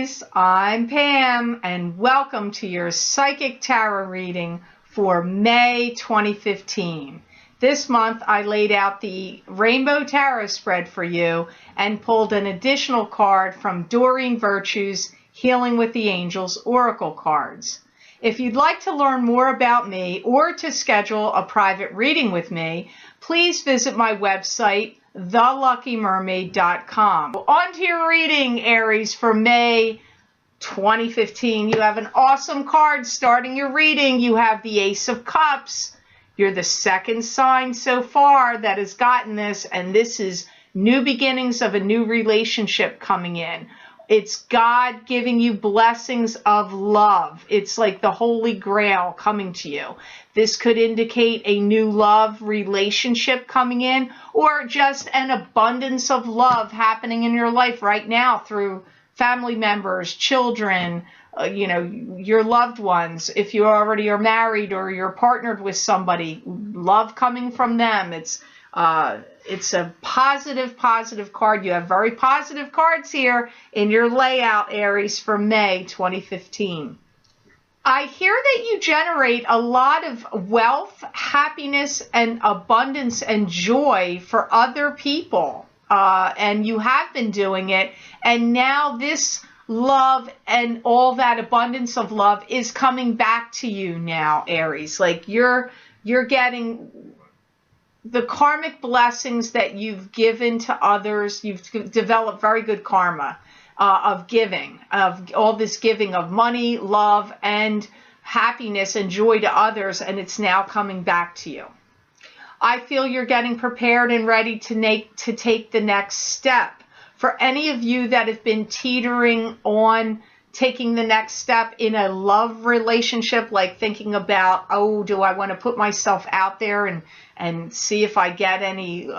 Aries, I'm Pam, and welcome to your Psychic Tarot reading for May 2015. This month, I laid out the Rainbow Tarot spread for you and pulled an additional card from Doreen Virtue's Healing with the Angels Oracle cards. If you'd like to learn more about me or to schedule a private reading with me, please visit my website, theluckymermaid.com. On to your reading, Aries, for May 2015. You have an awesome card starting your reading. You have the Ace of Cups. You're the second sign so far that has gotten this, and this is new beginnings of a new relationship coming in. It's God giving you blessings of love. It's like the Holy Grail coming to you. This could indicate a new love relationship coming in, or just an abundance of love happening in your life right now through family members, children, your loved ones. If you already are married or you're partnered with somebody, love coming from them. It's a positive card. You have very positive cards here in your layout, Aries, for May 2015. I hear that you generate a lot of wealth, happiness, and abundance and joy for other people. And you have been doing it. And now this love and all that abundance of love is coming back to you now, Aries. Like you're getting the karmic blessings that you've given to others. You've developed very good karma of giving, of all this giving of money, love, and happiness and joy to others, and it's now coming back to you. I feel you're getting prepared and ready to take the next step. For any of you that have been teetering on taking the next step in a love relationship, like thinking about, oh, do I want to put myself out there and see if I get any,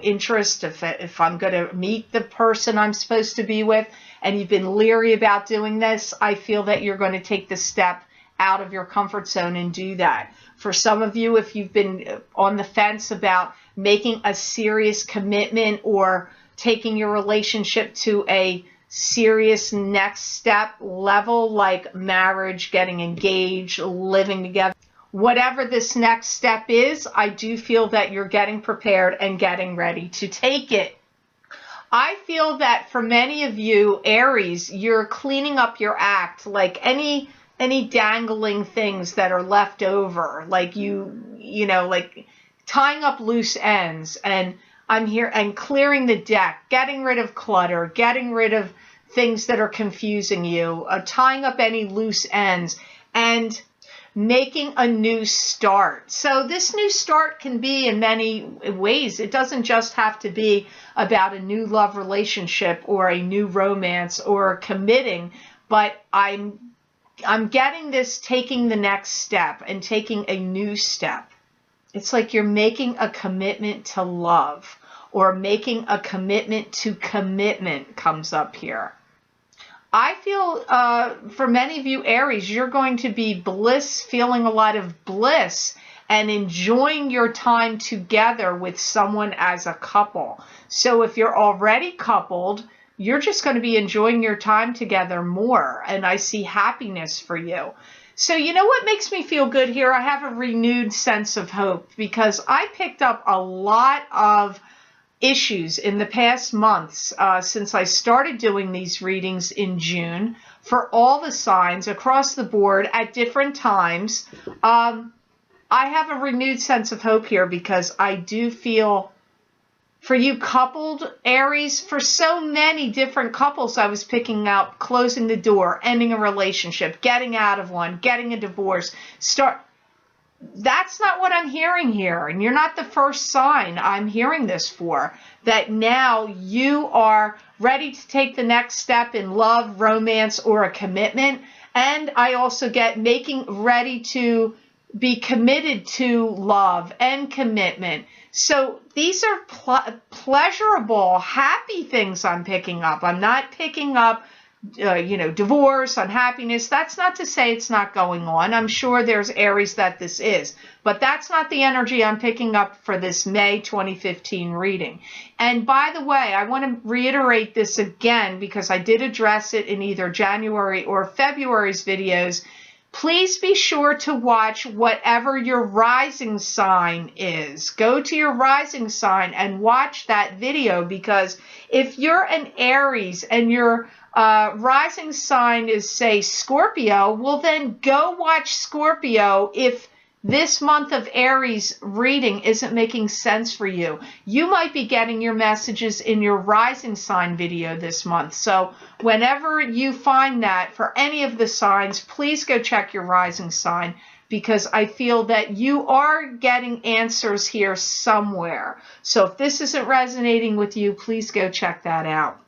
interest, if I'm going to meet the person I'm supposed to be with, and you've been leery about doing this, I feel that you're going to take the step out of your comfort zone and do that. For some of you, if you've been on the fence about making a serious commitment or taking your relationship to a serious next step level, like marriage, getting engaged, living together, whatever this next step is, I do feel that you're getting prepared and getting ready to take it. I feel that for many of you, Aries, you're cleaning up your act, like any dangling things that are left over, like like tying up loose ends, and I'm here and clearing the deck, getting rid of clutter, getting rid of things that are confusing you, tying up any loose ends, and making a new start. So this new start can be in many ways. It doesn't just have to be about a new love relationship or a new romance or committing, but I'm getting this taking the next step and taking a new step. It's like you're making a commitment to love, or making a commitment to commitment comes up here. I feel for many of you, Aries, you're going to be feeling a lot of bliss and enjoying your time together with someone as a couple. So if you're already coupled, you're just going to be enjoying your time together more, and I see happiness for you. So you know what makes me feel good here? I have a renewed sense of hope, because I picked up a lot of issues in the past months since I started doing these readings in June for all the signs across the board at different times. I have a renewed sense of hope here, because I do feel for you coupled, Aries, for so many different couples I was picking up, closing the door, ending a relationship, getting out of one, getting a divorce, that's not what I'm hearing here. And you're not the first sign I'm hearing this for, that now you are ready to take the next step in love, romance, or a commitment. And I also get ready to be committed to love and commitment. So these are pleasurable, happy things I'm picking up. I'm not picking up divorce, unhappiness. That's not to say it's not going on. I'm sure there's Aries that this is, but that's not the energy I'm picking up for this May 2015 reading. And by the way, I want to reiterate this again because I did address it in either January or February's videos. Please be sure to watch whatever your rising sign is. Go to your rising sign and watch that video, because if you're an Aries and your rising sign is, say, Scorpio, well, then go watch Scorpio if this month of Aries reading isn't making sense for you. You might be getting your messages in your rising sign video this month. So whenever you find that for any of the signs, please go check your rising sign, because I feel that you are getting answers here somewhere. So if this isn't resonating with you, please go check that out.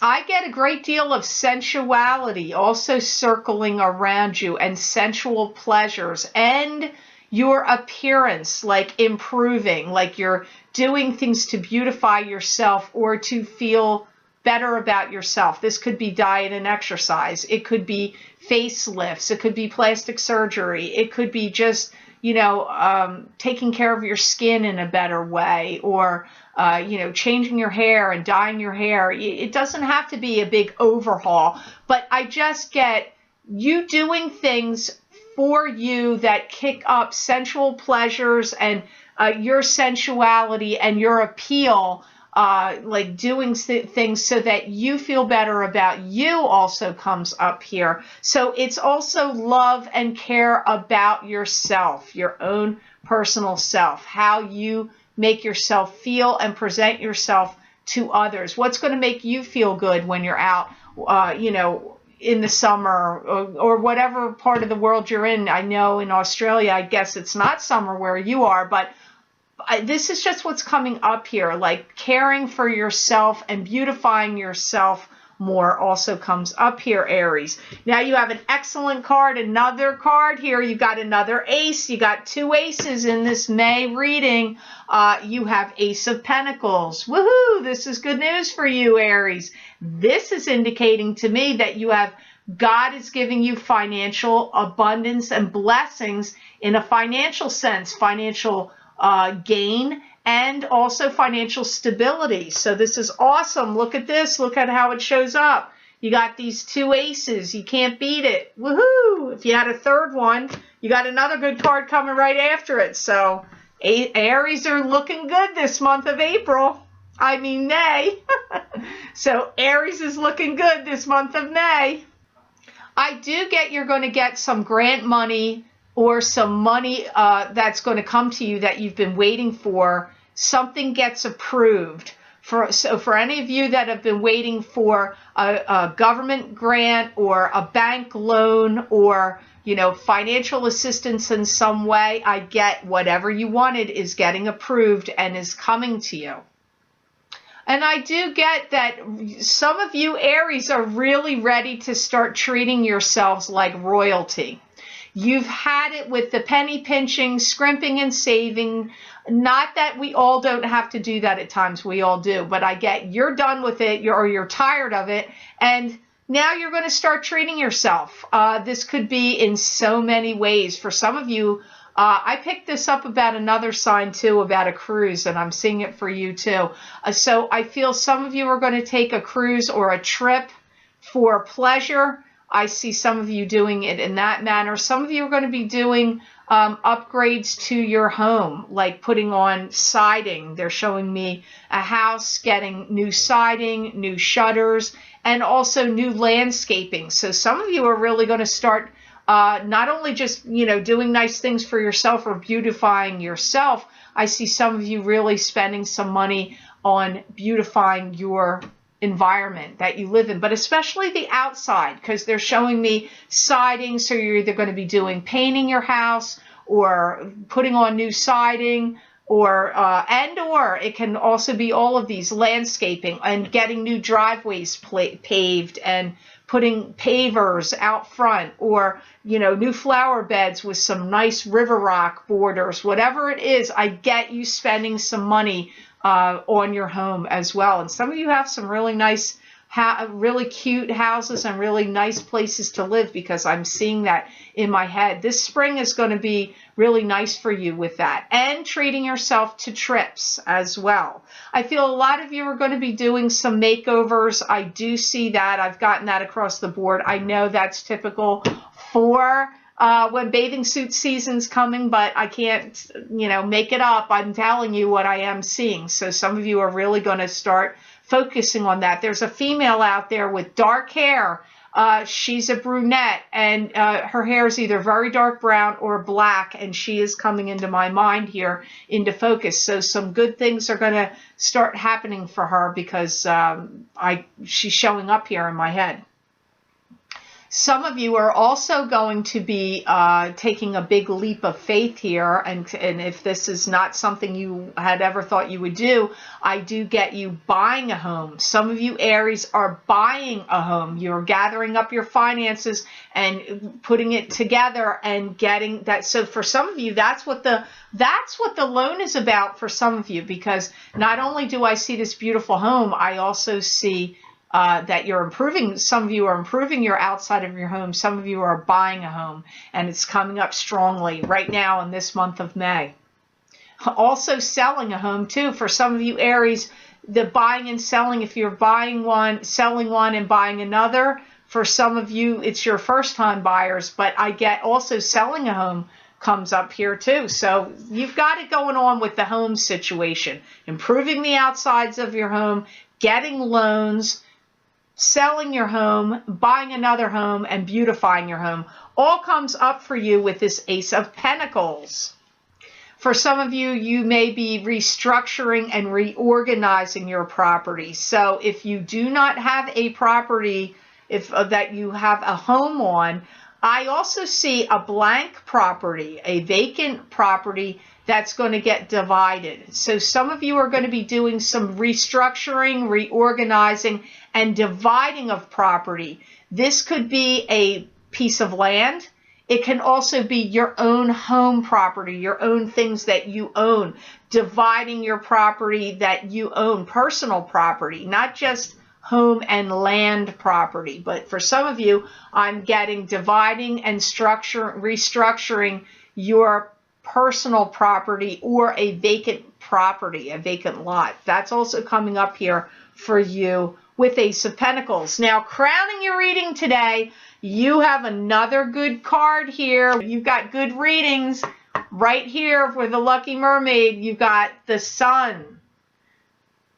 I get a great deal of sensuality also circling around you, and sensual pleasures, and your appearance, like improving, like you're doing things to beautify yourself or to feel better about yourself. This could be diet and exercise. It could be facelifts. It could be plastic surgery. It could be just, taking care of your skin in a better way, or changing your hair and dyeing your hair. It doesn't have to be a big overhaul, but I just get you doing things for you that kick up sensual pleasures and your sensuality and your appeal, like doing things so that you feel better about you, also comes up here. So it's also love and care about yourself, your own personal self, how you make yourself feel and present yourself to others. What's going to make you feel good when you're out, in the summer, or whatever part of the world you're in. I know in Australia, I guess it's not summer where you are, but this is just what's coming up here. Like caring for yourself and beautifying yourself more also comes up here, Aries. Now you have an excellent card, another card here. You got another ace. You got two aces in this May reading. You have Ace of Pentacles. Woohoo! This is good news for you, Aries. This is indicating to me that God is giving you financial abundance and blessings in a financial sense, financial gain, and also financial stability. So this is awesome. Look at this. Look at how it shows up. You got these two aces. You can't beat it. Woohoo! If you had a third one, you got another good card coming right after it. So Aries are looking good this month of May. So Aries is looking good this month of May. I do get you're going to get some grant money, or some money that's going to come to you that you've been waiting for. Something gets approved. So for any of you that have been waiting for a government grant or a bank loan, or financial assistance in some way, I get whatever you wanted is getting approved and is coming to you. And I do get that some of you Aries are really ready to start treating yourselves like royalty. You've had it with the penny pinching, scrimping and saving. Not that we all don't have to do that at times. We all do. But I get you're done with it, or you're tired of it. And now you're going to start treating yourself. This could be in so many ways. For some of you, I picked this up about another sign too, about a cruise, and I'm seeing it for you too. So I feel some of you are going to take a cruise or a trip for pleasure. I see some of you doing it in that manner. Some of you are going to be doing upgrades to your home, like putting on siding. They're showing me a house getting new siding, new shutters, and also new landscaping. So some of you are really going to start not only just, doing nice things for yourself or beautifying yourself. I see some of you really spending some money on beautifying your environment that you live in, but especially the outside, because they're showing me siding. So you're either going to be doing painting your house, or putting on new siding, or it can also be all of these, landscaping and getting new driveways paved, and putting pavers out front, or new flower beds with some nice river rock borders. Whatever it is, I get you spending some money on your home as well. And some of you have some really nice really cute houses and really nice places to live, because I'm seeing that in my head. This spring is going to be really nice for you with that, and treating yourself to trips as well. I feel a lot of you are going to be doing some makeovers. I do see that. I've gotten that across the board. I know that's typical for when bathing suit season's coming, but I can't, make it up. I'm telling you what I am seeing. So some of you are really going to start focusing on that. There's a female out there with dark hair. She's a brunette, and her hair is either very dark brown or black, and she is coming into my mind here into focus. So some good things are going to start happening for her, because she's showing up here in my head. Some of you are also going to be taking a big leap of faith here, and if this is not something you had ever thought you would do, I do get you buying a home. Some of you Aries are buying a home. You're gathering up your finances and putting it together and getting that. So for some of you, that's what the loan is about for some of you, because not only do I see this beautiful home, I also see that you're improving. Some of you are improving your outside of your home. Some of you are buying a home, and it's coming up strongly right now in this month of May. Also selling a home too. For some of you Aries, the buying and selling, if you're buying one, selling one, and buying another, for some of you it's your first time buyers, but I get also selling a home comes up here too. So you've got it going on with the home situation, improving the outsides of your home, getting loans, selling your home, buying another home, and beautifying your home. All comes up for you with this Ace of Pentacles. For some of you, you may be restructuring and reorganizing your property. So if you do not have a property that you have a home on, I also see a blank property, a vacant property that's going to get divided. So some of you are going to be doing some restructuring, reorganizing, and dividing of property. This could be a piece of land. It can also be your own home property, your own things that you own, dividing your property that you own, personal property, not just home and land property. But for some of you, I'm getting dividing and restructuring your personal property or a vacant property, a vacant lot. That's also coming up here for you with Ace of Pentacles. Now, crowning your reading today, you have another good card here. You've got good readings right here for the Lucky Mermaid. You've got the Sun.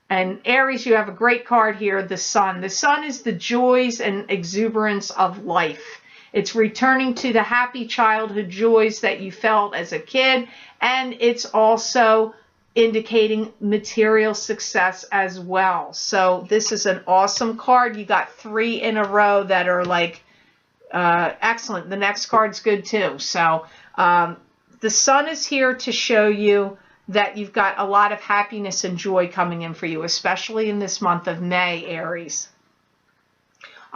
And Aries, you have a great card here, the Sun. The Sun is the joys and exuberance of life. It's returning to the happy childhood joys that you felt as a kid, and it's also indicating material success as well. So this is an awesome card. You got 3 in a row that are like excellent. The next card's good too. So the Sun is here to show you that you've got a lot of happiness and joy coming in for you, especially in this month of May, Aries.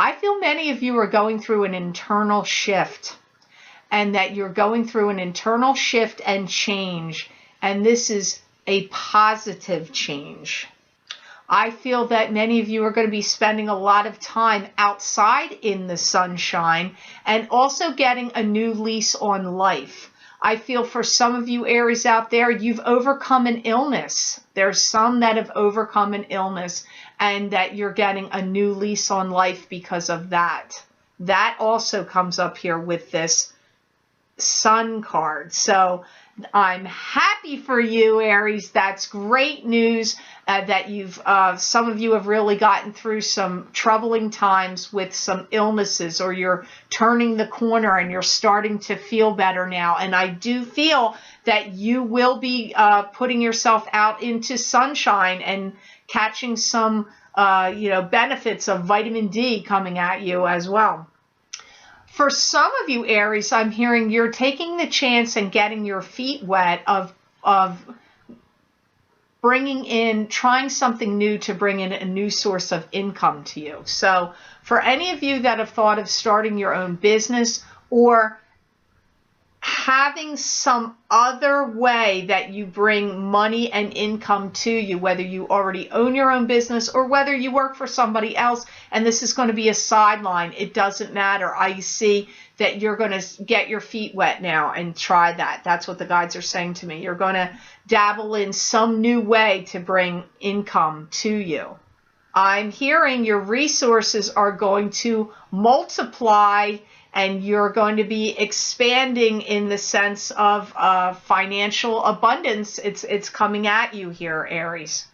I feel many of you are going through an internal shift, and that you're going through an internal shift and change, and this is a positive change. I feel that many of you are going to be spending a lot of time outside in the sunshine and also getting a new lease on life. I feel for some of you Aries out there, you've overcome an illness. There's some that have overcome an illness, and that you're getting a new lease on life because of that. That also comes up here with this Sun card. So I'm happy for you, Aries. That's great news that you've, some of you have really gotten through some troubling times with some illnesses, or you're turning the corner and you're starting to feel better now. And I do feel that you will be putting yourself out into sunshine and catching some, benefits of vitamin D coming at you as well. For some of you Aries, I'm hearing you're taking the chance and getting your feet wet of trying something new to bring in a new source of income to you. So for any of you that have thought of starting your own business or having some other way that you bring money and income to you, whether you already own your own business or whether you work for somebody else and this is going to be a sideline. It doesn't matter. I see that you're going to get your feet wet now and try that. That's what the guides are saying to me. You're going to dabble in some new way to bring income to you. I'm hearing your resources are going to multiply and you're going to be expanding in the sense of financial abundance. It's coming at you here, Aries.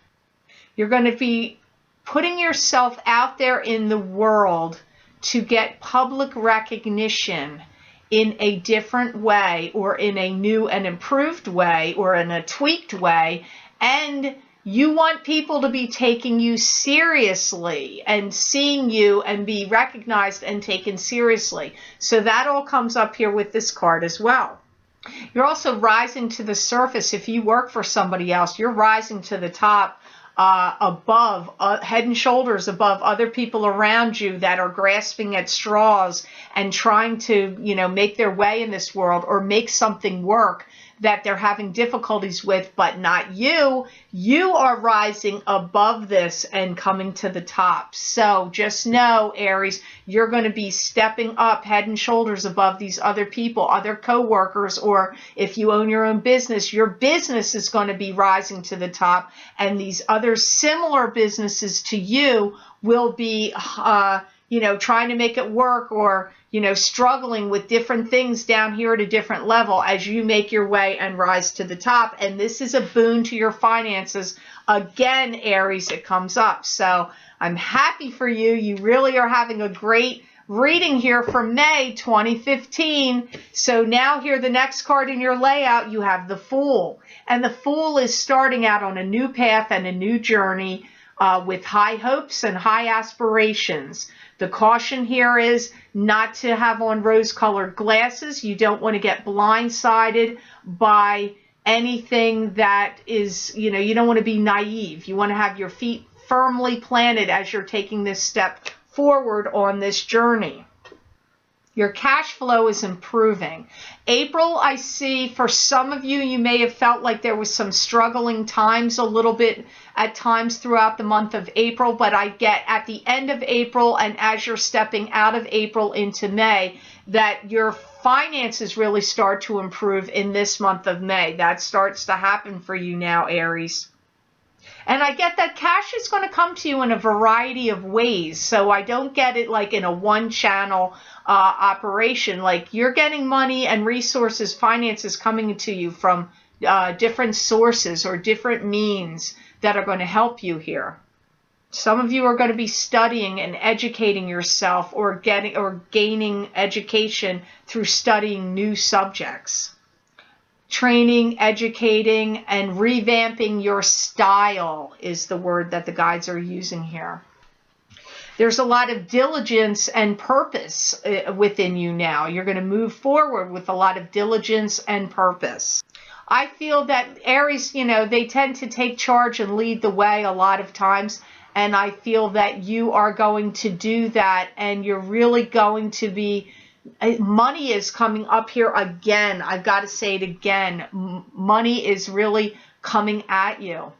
You're going to be putting yourself out there in the world to get public recognition in a different way or in a new and improved way or in a tweaked way. And you want people to be taking you seriously and seeing you and be recognized and taken seriously. So that all comes up here with this card as well. You're also rising to the surface. If you work for somebody else, you're rising to the top above, head and shoulders above other people around you that are grasping at straws and trying to, make their way in this world or make something work that they're having difficulties with, but not you. You are rising above this and coming to the top. So just know, Aries, you're going to be stepping up head and shoulders above these other people, other co-workers, or if you own your own business, your business is going to be rising to the top, and these other similar businesses to you will be trying to make it work or, struggling with different things down here at a different level as you make your way and rise to the top. And this is a boon to your finances. Again, Aries, it comes up. So I'm happy for you. You really are having a great reading here for May 2015. So now here, the next card in your layout, you have the Fool. And the Fool is starting out on a new path and a new journey with high hopes and high aspirations. The caution here is not to have on rose-colored glasses. You don't want to get blindsided by anything that is, you don't want to be naive. You want to have your feet firmly planted as you're taking this step forward on this journey. Your cash flow is improving. April, I see for some of you, you may have felt like there was some struggling times a little bit at times throughout the month of April, but I get at the end of April and as you're stepping out of April into May, that your finances really start to improve in this month of May. That starts to happen for you now, Aries. And I get that cash is going to come to you in a variety of ways. So I don't get it like in a one-channel operation. Like you're getting money and resources, finances coming to you from different sources or different means that are going to help you here. Some of you are going to be studying and educating yourself or gaining education through studying new subjects. Training, educating, and revamping your style is the word that the guides are using here. There's a lot of diligence and purpose within you now. You're going to move forward with a lot of diligence and purpose. I feel that Aries, they tend to take charge and lead the way a lot of times. And I feel that you are going to do that and you're really going to be money is coming up here again. I've got to say it again. Money is really coming at you.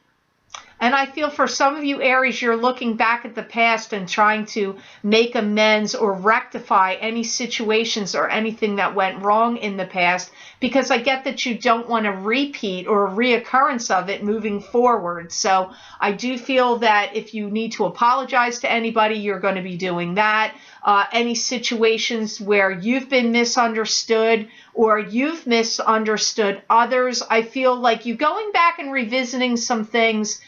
And I feel for some of you, Aries, you're looking back at the past and trying to make amends or rectify any situations or anything that went wrong in the past, because I get that you don't want a repeat or a reoccurrence of it moving forward. So I do feel that if you need to apologize to anybody, you're going to be doing that. Any situations where you've been misunderstood or you've misunderstood others, I feel like you going back and revisiting some things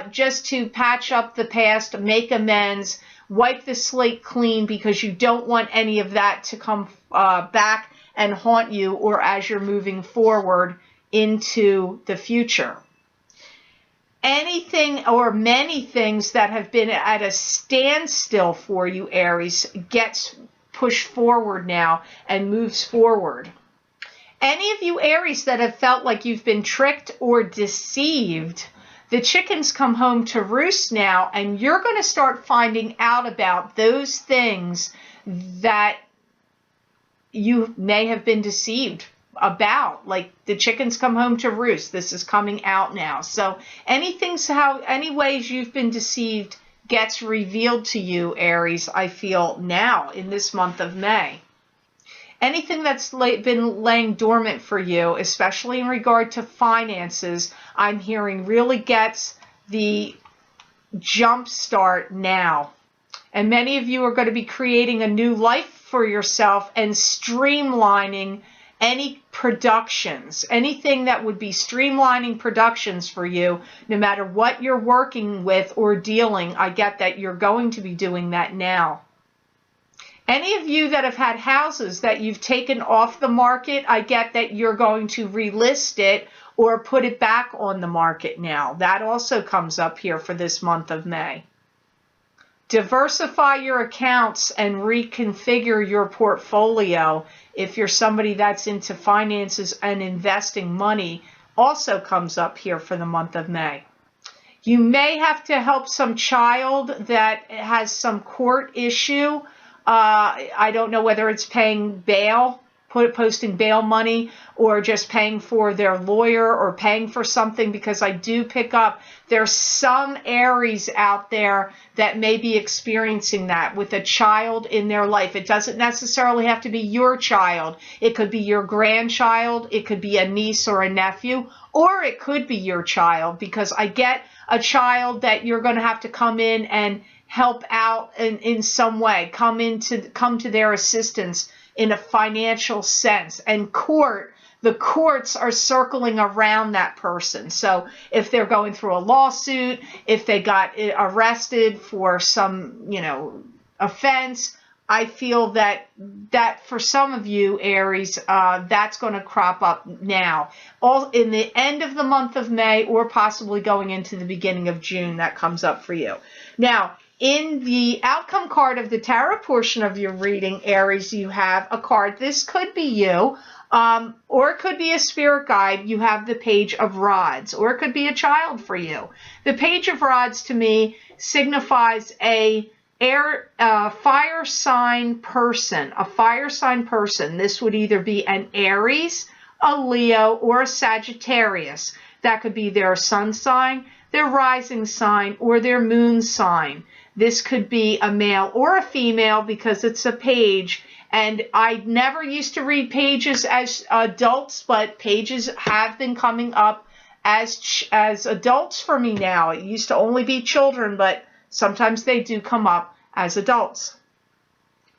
just to patch up the past, make amends, wipe the slate clean, because you don't want any of that to come back and haunt you or as you're moving forward into the future. Anything or many things that have been at a standstill for you, Aries, gets pushed forward now and moves forward. Any of you, Aries, that have felt like you've been tricked or deceived, the chickens come home to roost now, and you're going to start finding out about those things that you may have been deceived about. Like the chickens come home to roost. This is coming out now. So any ways you've been deceived gets revealed to you, Aries, I feel now in this month of May. Anything that's been laying dormant for you, especially in regard to finances, I'm hearing really gets the jump start now. And many of you are going to be creating a new life for yourself and streamlining any productions, anything that would be streamlining productions for you, no matter what you're working with or dealing. I get that you're going to be doing that now. Any of you that have had houses that you've taken off the market, I get that you're going to relist it or put it back on the market now. That also comes up here for this month of May. Diversify your accounts and reconfigure your portfolio. If you're somebody that's into finances and investing money, also comes up here for the month of May. You may have to help some child that has some court issue. I don't know whether it's paying bail, posting bail money, or just paying for their lawyer or paying for something, because I do pick up there's some Aries out there that may be experiencing that with a child in their life. It doesn't necessarily have to be your child. It could be your grandchild. It could be a niece or a nephew, or it could be your child, because I get a child that you're going to have to come in and help out in some way, come to their assistance in a financial sense. And the courts are circling around that person. So if they're going through a lawsuit, if they got arrested for some, offense, I feel that for some of you, Aries, that's going to crop up now, all in the end of the month of May, or possibly going into the beginning of June. That comes up for you. Now, in the outcome card of the tarot portion of your reading, Aries, you have a card. This could be you, or it could be a spirit guide. You have the Page of Rods, or it could be a child for you. The Page of Rods to me signifies a fire sign person, a fire sign person. This would either be an Aries, a Leo, or a Sagittarius. That could be their sun sign, their rising sign, or their moon sign. This could be a male or a female because it's a page. And I never used to read pages as adults, but pages have been coming up as adults for me now. It used to only be children, but sometimes they do come up as adults.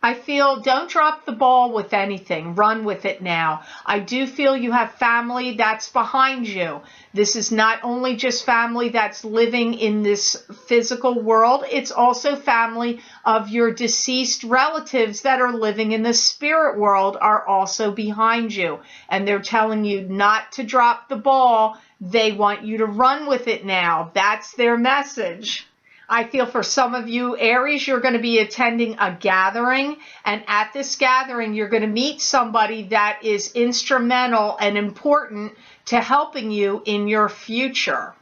I feel don't drop the ball with anything. Run with it now. I do feel you have family that's behind you. This is not only just family that's living in this physical world. It's also family of your deceased relatives that are living in the spirit world are also behind you. And they're telling you not to drop the ball. They want you to run with it now. That's their message. I feel for some of you, Aries, you're going to be attending a gathering, and at this gathering, you're going to meet somebody that is instrumental and important to helping you in your future.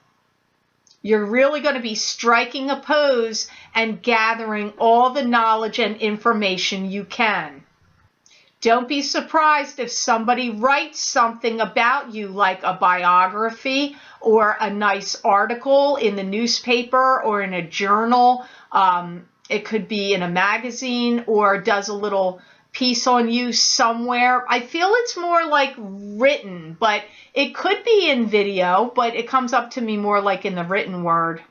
You're really going to be striking a pose and gathering all the knowledge and information you can. Don't be surprised if somebody writes something about you, like a biography or a nice article in the newspaper or in a journal. It could be in a magazine, or does a little piece on you somewhere. I feel it's more like written, but it could be in video, but it comes up to me more like in the written word.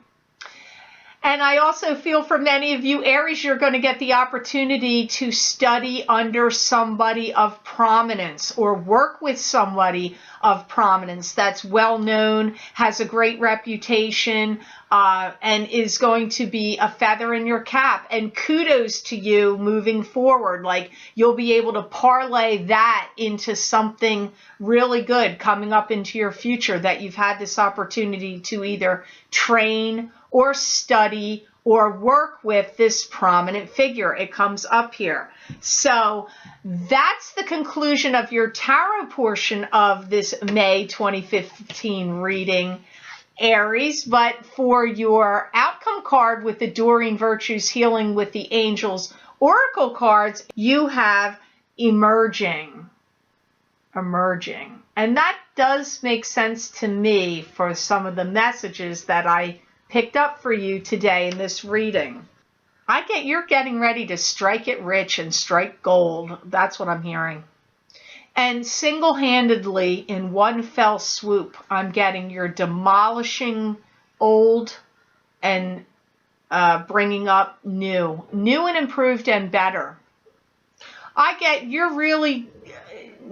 And I also feel for many of you, Aries, you're going to get the opportunity to study under somebody of prominence or work with somebody of prominence that's well known, has a great reputation, and is going to be a feather in your cap. And kudos to you moving forward. Like, you'll be able to parlay that into something really good coming up into your future, that you've had this opportunity to either train or study or work with this prominent figure. It comes up here. So that's the conclusion of your tarot portion of this May 2015 reading, Aries. But for your outcome card with the Doreen Virtues Healing with the Angels Oracle cards, you have Emerging. emerging. And that does make sense to me for some of the messages that I picked up for you today in this reading. You're getting ready to strike it rich and strike gold. That's what I'm hearing. And single-handedly, in one fell swoop, I'm getting you're demolishing old and bringing up new and improved and better.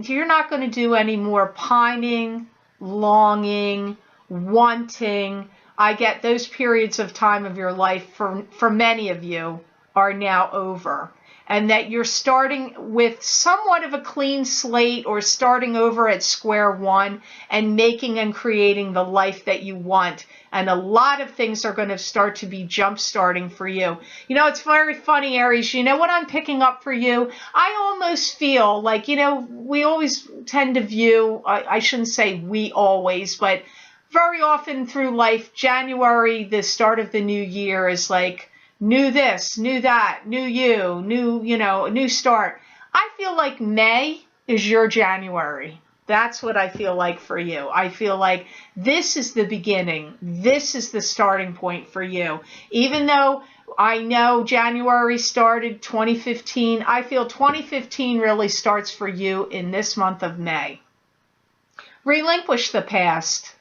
You're not going to do any more pining, longing, wanting. I get those periods of time of your life for many of you are now over. And that you're starting with somewhat of a clean slate or starting over at square one and making and creating the life that you want. And a lot of things are going to start to be jump starting for you. You know, it's very funny, Aries. You know what I'm picking up for you? I almost feel like, you know, we always tend to view, I shouldn't say we always, but very often through life, January, the start of the new year is like, new this, new that, new you, new start. I feel like May is your January. That's what I feel like for you. I feel like this is the beginning. This is the starting point for you. Even though I know January started 2015, I feel 2015 really starts for you in this month of May. Relinquish the past.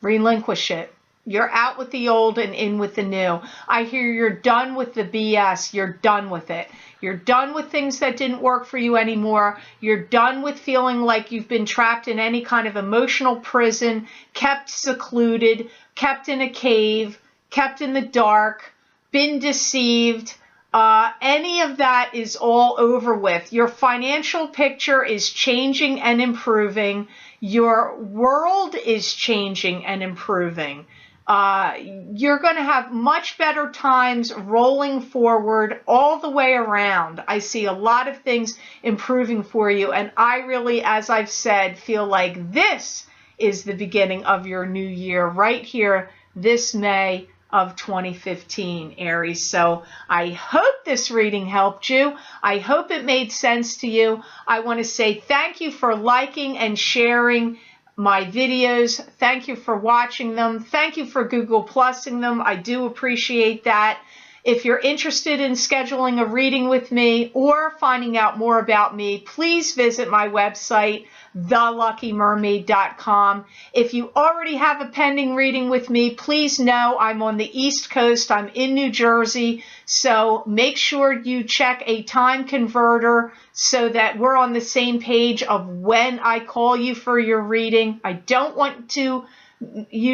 Relinquish it. You're out with the old and in with the new. I hear you're done with the BS. You're done with it. You're done with things that didn't work for you anymore. You're done with feeling like you've been trapped in any kind of emotional prison, kept secluded, kept in a cave, kept in the dark, been deceived. Any of that is all over with. Your financial picture is changing and improving. Your world is changing and improving. You're going to have much better times rolling forward all the way around. I see a lot of things improving for you. And I really, as I've said, feel like this is the beginning of your new year right here this May of 2015, Aries. So I hope this reading helped you. I hope it made sense to you. I want to say thank you for liking and sharing my videos. Thank you for watching them. Thank you for Google Plusing them. I do appreciate that. If you're interested in scheduling a reading with me or finding out more about me, please visit my website, theluckymermaid.com. If you already have a pending reading with me, please know I'm on the East Coast. I'm in New Jersey. So make sure you check a time converter so that we're on the same page of when I call you for your reading. I don't want you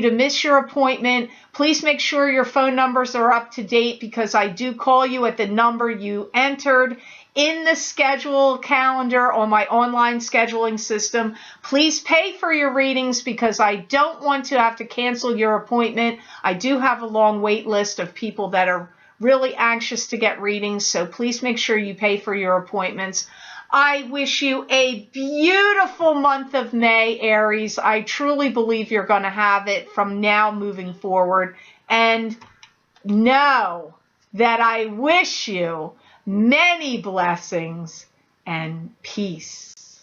to miss your appointment. Please make sure your phone numbers are up to date because I do call you at the number you entered in the schedule calendar on my online scheduling system. Please pay for your readings because I don't want to have to cancel your appointment. I do have a long wait list of people that are really anxious to get readings, so please make sure you pay for your appointments. I wish you a beautiful month of May, Aries. I truly believe you're going to have it from now moving forward. And know that I wish you many blessings and peace.